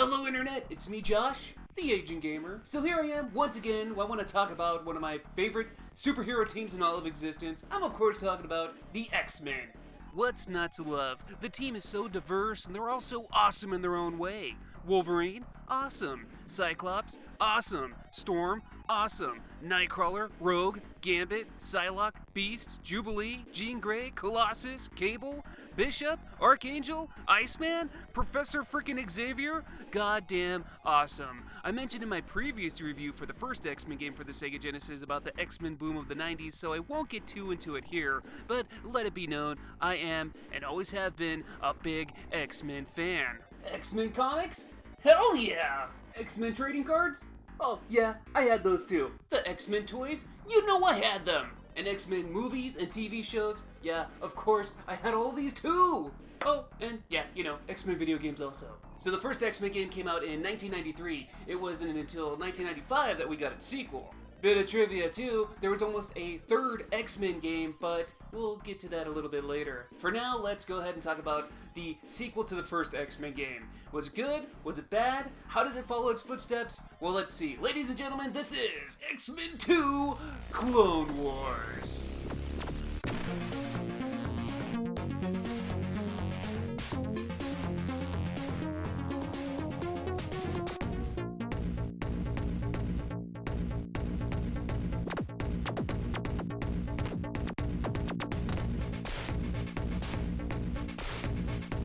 Hello Internet, it's me Josh, the Aging Gamer. So here I am, once again, I want to talk about one of my favorite superhero teams in all of existence. I'm of course talking about the X-Men. What's not to love? The team is so diverse and they're all so awesome in their own way. Wolverine, awesome. Cyclops, awesome. Storm, awesome. Nightcrawler, Rogue, Gambit, Psylocke, Beast, Jubilee, Jean Grey, Colossus, Cable, Bishop, Archangel, Iceman, Professor frickin' Xavier, goddamn awesome. I mentioned in my previous review for the first X-Men game for the Sega Genesis about the X-Men boom of the 90s, so I won't get too into it here, but let it be known, I am, and always have been, a big X-Men fan. X-Men comics? Hell yeah! X-Men trading cards? Oh, yeah, I had those too. The X-Men toys? You know I had them! And X-Men movies and TV shows? Yeah, of course, I had all these too! Oh, and yeah, X-Men video games also. So the first X-Men game came out in 1993. It wasn't until 1995 that we got its sequel. Bit of trivia too, there was almost a third X-Men game, but we'll get to that a little bit later. For now, let's go ahead and talk about the sequel to the first X-Men game. Was it good? Was it bad? How did it follow its footsteps? Well, let's see. Ladies and gentlemen, this is X-Men 2 Clone Wars.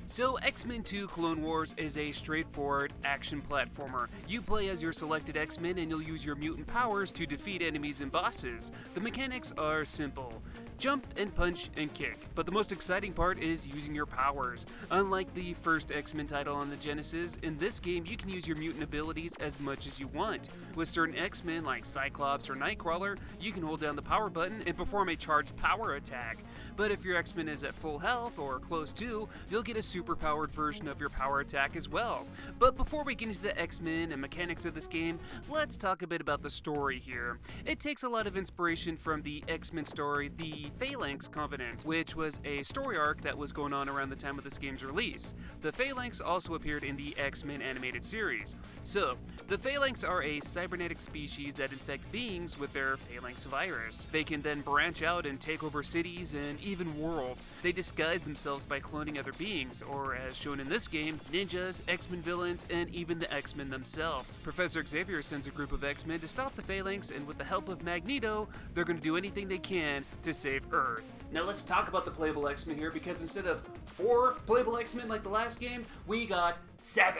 So, X-Men 2 Clone Wars is a straightforward action platformer. You play as your selected X-Men and you'll use your mutant powers to defeat enemies and bosses. The mechanics are simple. Jump and punch and kick. But the most exciting part is using your powers. Unlike the first X-Men title on the Genesis, in this game you can use your mutant abilities as much as you want. With certain X-Men like Cyclops or Nightcrawler, you can hold down the power button and perform a charged power attack. But if your X-Men is at full health or close to, you'll get a super-powered version of your power attack as well. But before we get into the X-Men and mechanics of this game, let's talk a bit about the story here. It takes a lot of inspiration from the X-Men story, The Phalanx Covenant, which was a story arc that was going on around the time of this game's release. The Phalanx also appeared in the X-Men animated series. So, the Phalanx are a cybernetic species that infect beings with their Phalanx virus. They can then branch out and take over cities and even worlds. They disguise themselves by cloning other beings, or as shown in this game, ninjas, X-Men villains, and even the X-Men themselves. Professor Xavier sends a group of X-Men to stop the Phalanx, and with the help of Magneto, they're going to do anything they can to save Earth. Now let's talk about the playable X-Men here, because instead of 4 playable X-Men like the last game, we got 7.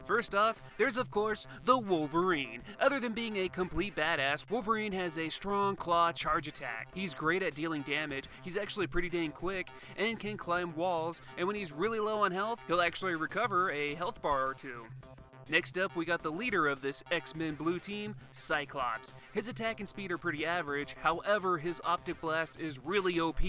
First off, there's of course the Wolverine. Other than being a complete badass, Wolverine has a strong claw charge attack. He's great at dealing damage, he's actually pretty dang quick, and can climb walls, and when he's really low on health, he'll actually recover a health bar or two. Next up, we got the leader of this X-Men Blue team, Cyclops. His attack and speed are pretty average, however, his optic blast is really OP.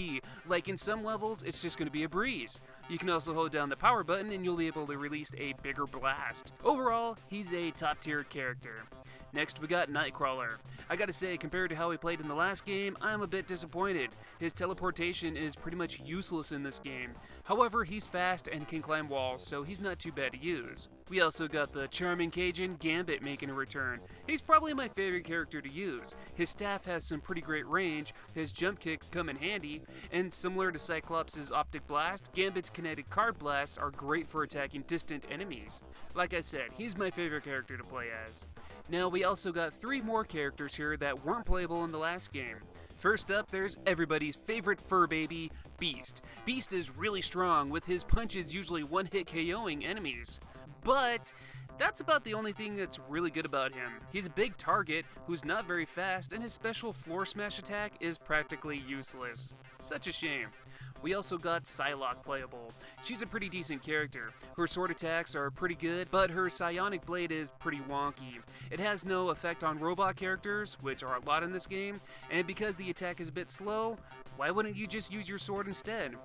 Like in some levels, it's just going to be a breeze. You can also hold down the power button and you'll be able to release a bigger blast. Overall, he's a top-tier character. Next, we got Nightcrawler. I gotta say, compared to how he played in the last game, I'm a bit disappointed. His teleportation is pretty much useless in this game. However, he's fast and can climb walls, so he's not too bad to use. We also got the charming Cajun Gambit making a return. He's probably my favorite character to use. His staff has some pretty great range, his jump kicks come in handy, and similar to Cyclops' optic blast, Gambit's kinetic card blasts are great for attacking distant enemies. Like I said, he's my favorite character to play as. Now we also got 3 more characters here that weren't playable in the last game. First up, there's everybody's favorite fur baby, Beast. Beast is really strong, with his punches usually one-hit KOing enemies. But that's about the only thing that's really good about him. He's a big target who's not very fast, and his special floor smash attack is practically useless. Such a shame. We also got Psylocke playable. She's a pretty decent character. Her sword attacks are pretty good, but her psionic blade is pretty wonky. It has no effect on robot characters, which are a lot in this game, and because the attack is a bit slow, why wouldn't you just use your sword instead?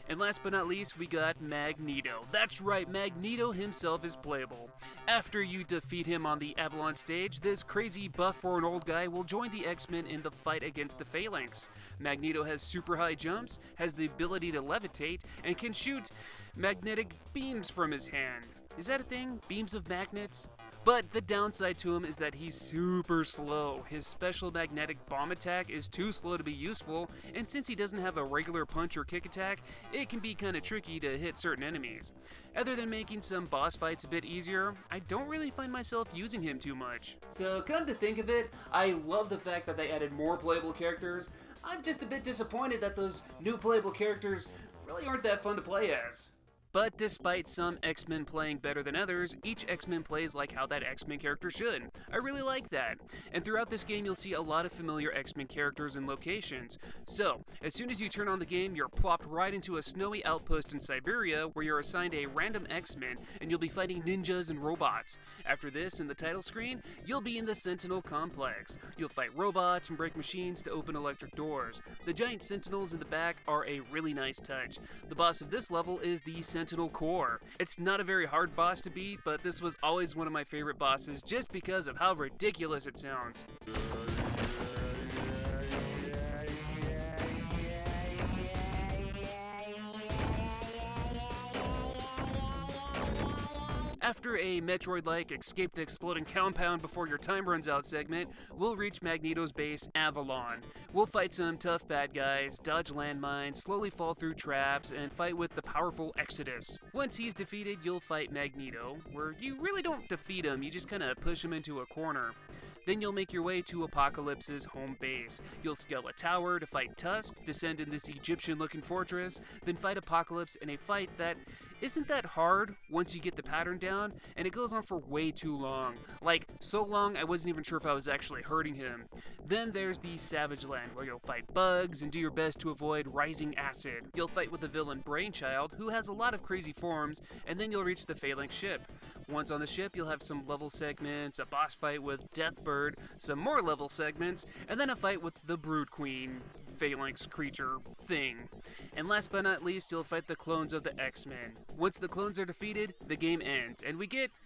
And last but not least, we got Magneto. That's right, Magneto himself is playable. After you defeat him on the Avalon stage, this crazy buff for an old guy will join the X-Men in the fight against the Phalanx. Magneto has super high jumps, has the ability to levitate, and can shoot magnetic beams from his hand. Is that a thing? Beams of magnets? But the downside to him is that he's super slow. His special magnetic bomb attack is too slow to be useful, and since he doesn't have a regular punch or kick attack, it can be kinda tricky to hit certain enemies. Other than making some boss fights a bit easier, I don't really find myself using him too much. So come to think of it, I love the fact that they added more playable characters. I'm just a bit disappointed that those new playable characters really aren't that fun to play as. But despite some X-Men playing better than others, each X-Men plays like how that X-Men character should. I really like that. And throughout this game, you'll see a lot of familiar X-Men characters and locations. So, as soon as you turn on the game, you're plopped right into a snowy outpost in Siberia where you're assigned a random X-Men and you'll be fighting ninjas and robots. After this, in the title screen, you'll be in the Sentinel Complex. You'll fight robots and break machines to open electric doors. The giant Sentinels in the back are a really nice touch. The boss of this level is the Sentinel Core. It's not a very hard boss to beat, but this was always one of my favorite bosses just because of how ridiculous it sounds. After a Metroid-like escape the exploding compound before your time runs out segment, we'll reach Magneto's base, Avalon. We'll fight some tough bad guys, dodge landmines, slowly fall through traps, and fight with the powerful Exodus. Once he's defeated, you'll fight Magneto, where you really don't defeat him, you just kinda push him into a corner. Then you'll make your way to Apocalypse's home base. You'll scale a tower to fight Tusk, descend in this Egyptian-looking fortress, then fight Apocalypse in a fight that isn't that hard once you get the pattern down, and it goes on for way too long. Like, so long I wasn't even sure if I was actually hurting him. Then there's the Savage Land, where you'll fight bugs and do your best to avoid rising acid. You'll fight with the villain Brainchild, who has a lot of crazy forms, and then you'll reach the Phalanx ship. Once on the ship, you'll have some level segments, a boss fight with Deathbird, some more level segments, and then a fight with the Brood Queen Phalanx creature thing. And last but not least, you'll fight the clones of the X-Men. Once the clones are defeated, the game ends, and we get,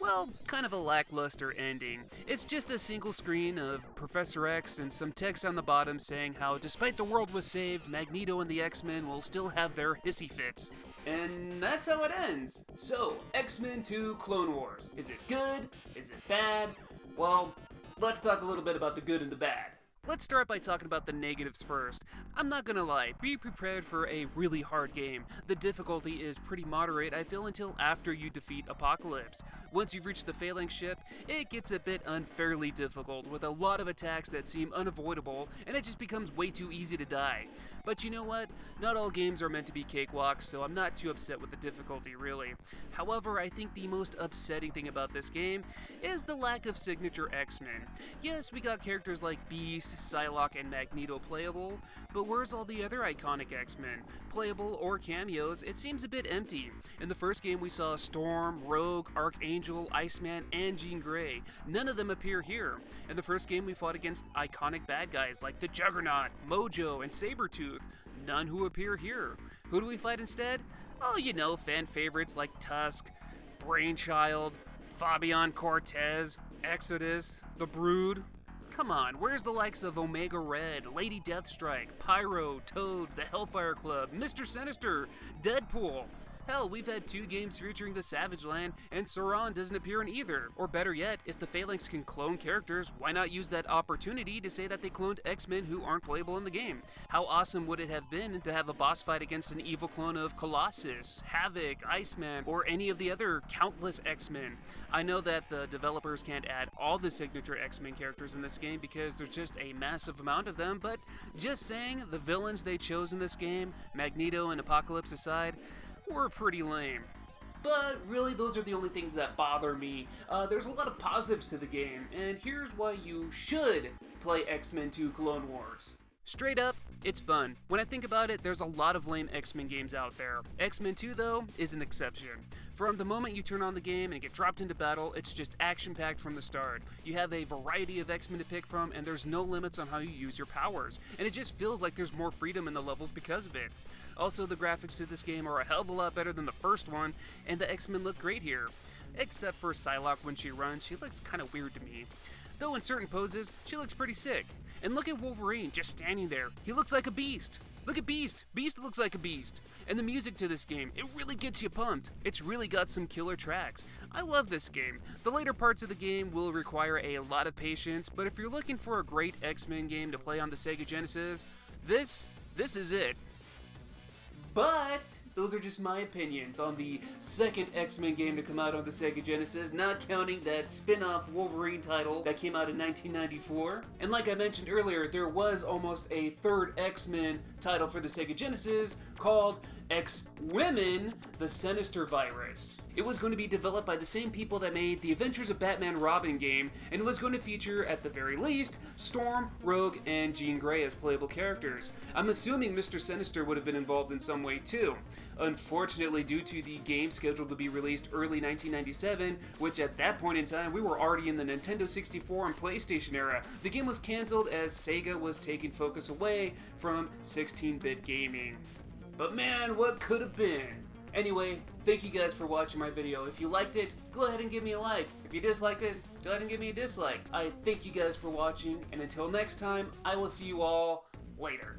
well, kind of a lackluster ending. It's just a single screen of Professor X and some text on the bottom saying how, despite the world was saved, Magneto and the X-Men will still have their hissy fits. And that's how it ends. So, X-Men 2 Clone Wars. Is it good? Is it bad? Well, let's talk a little bit about the good and the bad. Let's start by talking about the negatives first. I'm not gonna lie, be prepared for a really hard game. The difficulty is pretty moderate, I feel, until after you defeat Apocalypse. Once you've reached the Phalanx ship, it gets a bit unfairly difficult, with a lot of attacks that seem unavoidable, and it just becomes way too easy to die. But you know what? Not all games are meant to be cakewalks, so I'm not too upset with the difficulty, really. However, I think the most upsetting thing about this game is the lack of signature X-Men. Yes, we got characters like Beast, Psylocke, and Magneto playable, but where's all the other iconic X-Men? Playable or cameos, it seems a bit empty. In the first game we saw Storm, Rogue, Archangel, Iceman, and Jean Grey. None of them appear here. In the first game we fought against iconic bad guys like the Juggernaut, Mojo, and Sabretooth. None who appear here. Who do we fight instead? Oh, you know, fan favorites like Tusk, Brainchild, Fabian Cortez, Exodus, the Brood. Come on, where's the likes of Omega Red, Lady Deathstrike, Pyro, Toad, the Hellfire Club, Mr. Sinister, Deadpool? Hell, we've had 2 games featuring the Savage Land, and Sauron doesn't appear in either. Or better yet, if the Phalanx can clone characters, why not use that opportunity to say that they cloned X-Men who aren't playable in the game? How awesome would it have been to have a boss fight against an evil clone of Colossus, Havoc, Iceman, or any of the other countless X-Men? I know that the developers can't add all the signature X-Men characters in this game because there's just a massive amount of them, but just saying, the villains they chose in this game, Magneto and Apocalypse aside, were pretty lame. But really, those are the only things that bother me. There's a lot of positives to the game, and here's why you should play X-Men 2 Clone Wars. Straight up, it's fun. When I think about it, there's a lot of lame X-Men games out there. X-Men 2, though, is an exception. From the moment you turn on the game and get dropped into battle, it's just action-packed from the start. You have a variety of X-Men to pick from, and there's no limits on how you use your powers. And it just feels like there's more freedom in the levels because of it. Also, the graphics to this game are a hell of a lot better than the first one, and the X-Men look great here. Except for Psylocke when she runs, she looks kinda weird to me. Though in certain poses, she looks pretty sick. And look at Wolverine, just standing there. He looks like a beast. Look at Beast! Beast looks like a beast. And the music to this game, it really gets you pumped. It's really got some killer tracks. I love this game. The later parts of the game will require a lot of patience, but if you're looking for a great X-Men game to play on the Sega Genesis, this is it. But those are just my opinions on the second X-Men game to come out on the Sega Genesis, not counting that spin-off Wolverine title that came out in 1994. And like I mentioned earlier, there was almost a third X-Men title for the Sega Genesis called X-Women, the Sinister Virus. It was going to be developed by the same people that made the Adventures of Batman Robin game, and it was going to feature, at the very least, Storm, Rogue, and Jean Grey as playable characters. I'm assuming Mr. Sinister would have been involved in some way too. Unfortunately, due to the game scheduled to be released early 1997, which at that point in time we were already in the Nintendo 64 and PlayStation era, the game was cancelled as Sega was taking focus away from 16-bit gaming. But man, what could have been? Anyway, thank you guys for watching my video. If you liked it, go ahead and give me a like. If you disliked it, go ahead and give me a dislike. I thank you guys for watching, and until next time, I will see you all later.